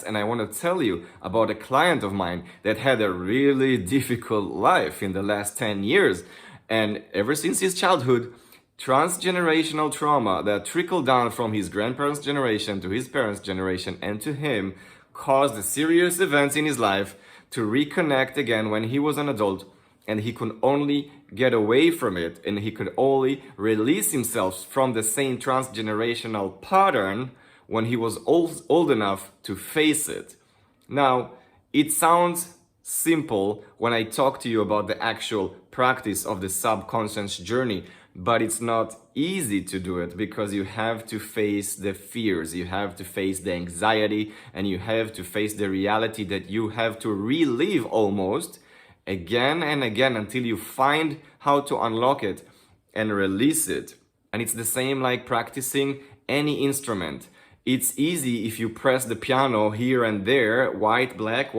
And I want to tell you about a client of mine that had a really difficult life in the last 10 years. And ever since his childhood, transgenerational trauma that trickled down from his grandparents' generation to his parents' generation and to him caused serious events in his life to reconnect again when he was an adult. And he could only get away from it, and he could only release himself from the same transgenerational pattern when he was old enough to face it. Now, it sounds simple when I talk to you about the actual practice of the subconscious journey, but it's not easy to do it because you have to face the fears, you have to face the anxiety, and you have to face the reality that you have to relive almost again and again until you find how to unlock it and release it. And it's the same like practicing any instrument. It's easy if you press the piano here and there, white, black,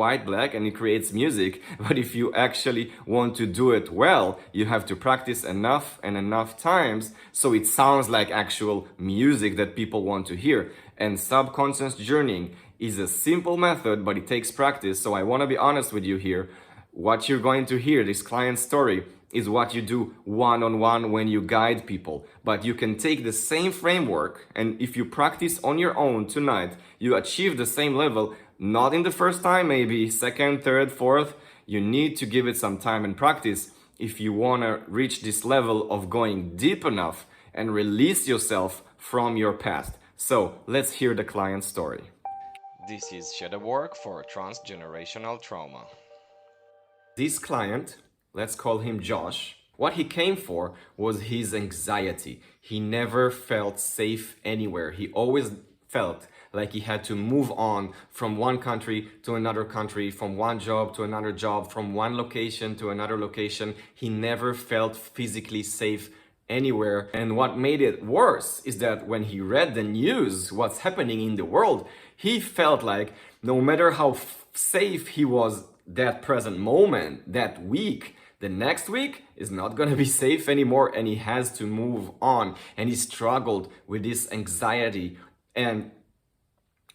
and it creates music. But if you actually want to do it well, you have to practice enough and enough times so it sounds like actual music that people want to hear. And subconscious journeying is a simple method, but it takes practice. So I want to be honest with you here. What you're going to hear, this client story, is what you do one-on-one when you guide people. But you can take the same framework, and if you practice on your own tonight, you achieve the same level, not in the first time, maybe second, third, fourth. You need to give it some time and practice if you want to reach this level of going deep enough and release yourself from your past. So let's hear the client story. This is shadow work for transgenerational trauma. This client, let's call him Josh, what he came for was his anxiety. He never felt safe anywhere. He always felt like he had to move on from one country to another country, from one job to another job, from one location to another location. He never felt physically safe anywhere. And what made it worse is that when he read the news, what's happening in the world, he felt like no matter how safe he was that present moment, that week, the next week is not going to be safe anymore, and he has to move on. And he struggled with this anxiety. And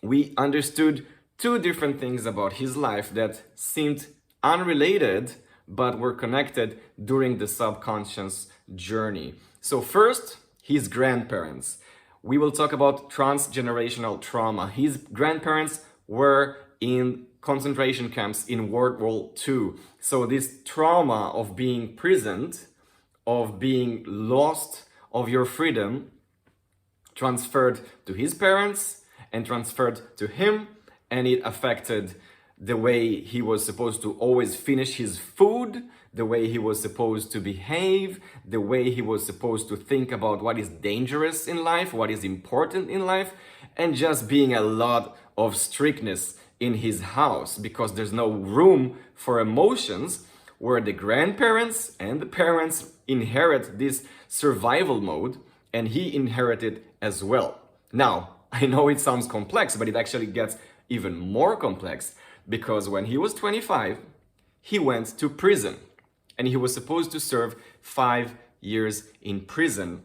we understood two different things about his life that seemed unrelated, but were connected during the subconscious journey. So first, his grandparents. We will talk about transgenerational trauma. His grandparents were in concentration camps in World War II. So this trauma of being imprisoned, of being lost of your freedom, transferred to his parents and transferred to him, and it affected the way he was supposed to always finish his food, the way he was supposed to behave, the way he was supposed to think about what is dangerous in life, what is important in life, and just being a lot of strictness in his house, because there's no room for emotions, where the grandparents and the parents inherit this survival mode, and he inherited as well. Now, I know it sounds complex, but it actually gets even more complex, because when he was 25, he went to prison, and he was supposed to serve 5 years in prison.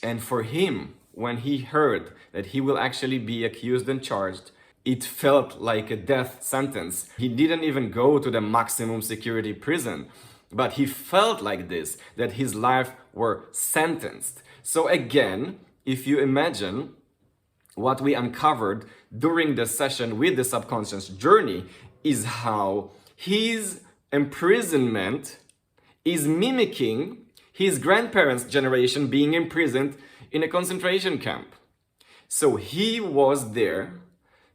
And for him, when he heard that he will actually be accused and charged, it felt like a death sentence. He didn't even go to the maximum security prison, but he felt like this, that his life were sentenced. So again, if you imagine what we uncovered during the session with the subconscious journey is how his imprisonment is mimicking his grandparents' generation being imprisoned in a concentration camp. So he was there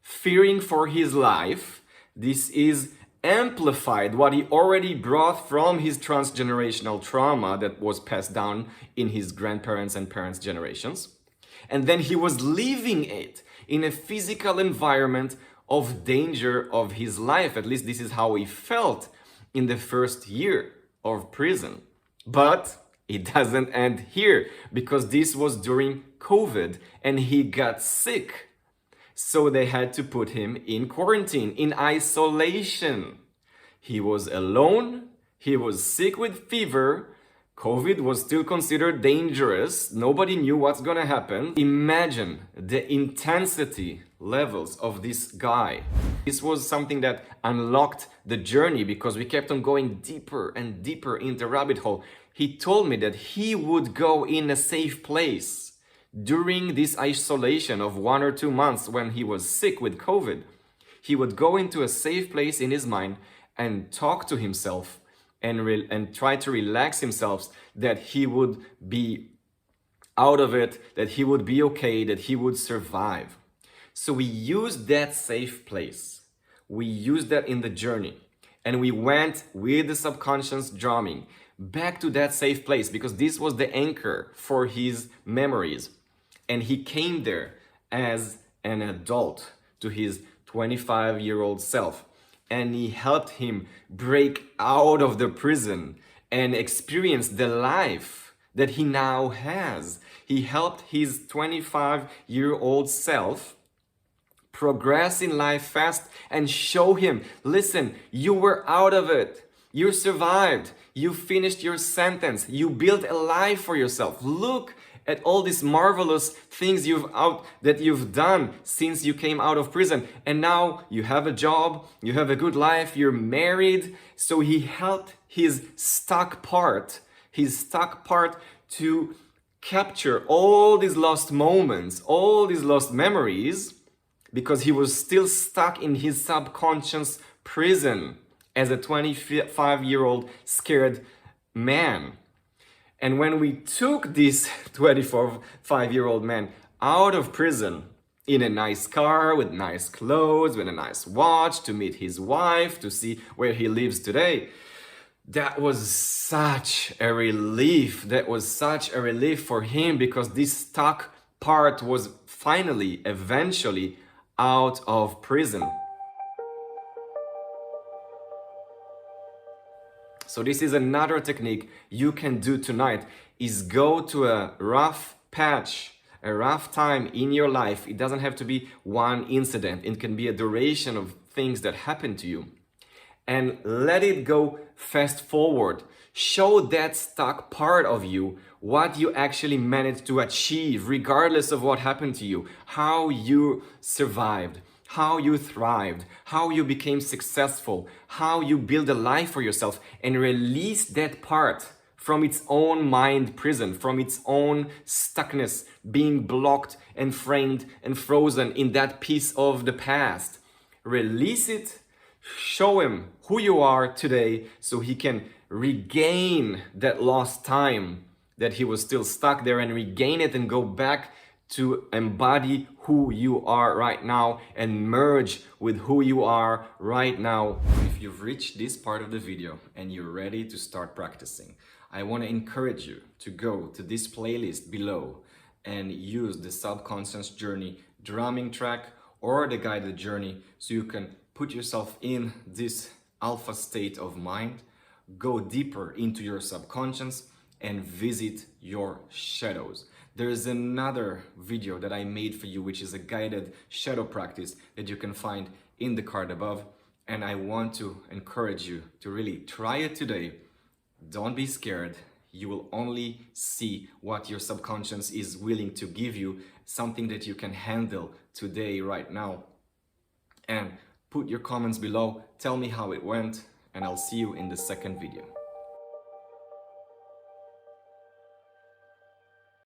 fearing for his life. This is amplified what he already brought from his transgenerational trauma that was passed down in his grandparents and parents' generations. And then he was living it in a physical environment of danger of his life. At least this is how he felt in the first year of prison. But it doesn't end here, because this was during COVID and he got sick. So they had to put him in quarantine, in isolation. He was alone, he was sick with fever, COVID was still considered dangerous. Nobody knew what's gonna happen. Imagine the intensity levels of this guy. This was something that unlocked the journey because we kept on going deeper and deeper into rabbit hole. He told me that he would go in a safe place during this isolation of 1 or 2 months when he was sick with COVID. He would go into a safe place in his mind and talk to himself and try to relax himself, that he would be out of it, that he would be okay, that he would survive. So we used that safe place. We used that in the journey. And we went with the subconscious drumming back to that safe place because this was the anchor for his memories. And he came there as an adult to his 25-year-old self. And he helped him break out of the prison and experience the life that he now has. He helped his 25-year-old self progress in life fast and show him, listen, you were out of it. You survived. You finished your sentence. You built a life for yourself. Look at all these marvelous things that you've done since you came out of prison. And now you have a job, you have a good life, you're married. So he helped his stuck part to capture all these lost moments, all these lost memories, because he was still stuck in his subconscious prison as a 25-year-old scared man. And when we took this 25-year-old man out of prison in a nice car, with nice clothes, with a nice watch, to meet his wife, to see where he lives today, that was such a relief. That was such a relief for him because this stuck part was finally, eventually out of prison. So this is another technique you can do tonight, is go to a rough patch, a rough time in your life. It doesn't have to be one incident. It can be a duration of things that happen to you. And let it go fast forward. Show that stuck part of you what you actually managed to achieve regardless of what happened to you, how you survived, how you thrived, how you became successful, how you build a life for yourself, and release that part from its own mind prison, from its own stuckness, being blocked and framed and frozen in that piece of the past. Release it, show him who you are today so he can regain that lost time that he was still stuck there, and regain it and go back to embody who you are right now and merge with who you are right now. If you've reached this part of the video and you're ready to start practicing, I want to encourage you to go to this playlist below and use the subconscious journey drumming track or the guided journey so you can put yourself in this alpha state of mind, go deeper into your subconscious and visit your shadows. There is another video that I made for you, which is a guided shadow practice that you can find in the card above. And I want to encourage you to really try it today. Don't be scared. You will only see what your subconscious is willing to give you, something that you can handle today, right now. And put your comments below. Tell me how it went, and I'll see you in the second video.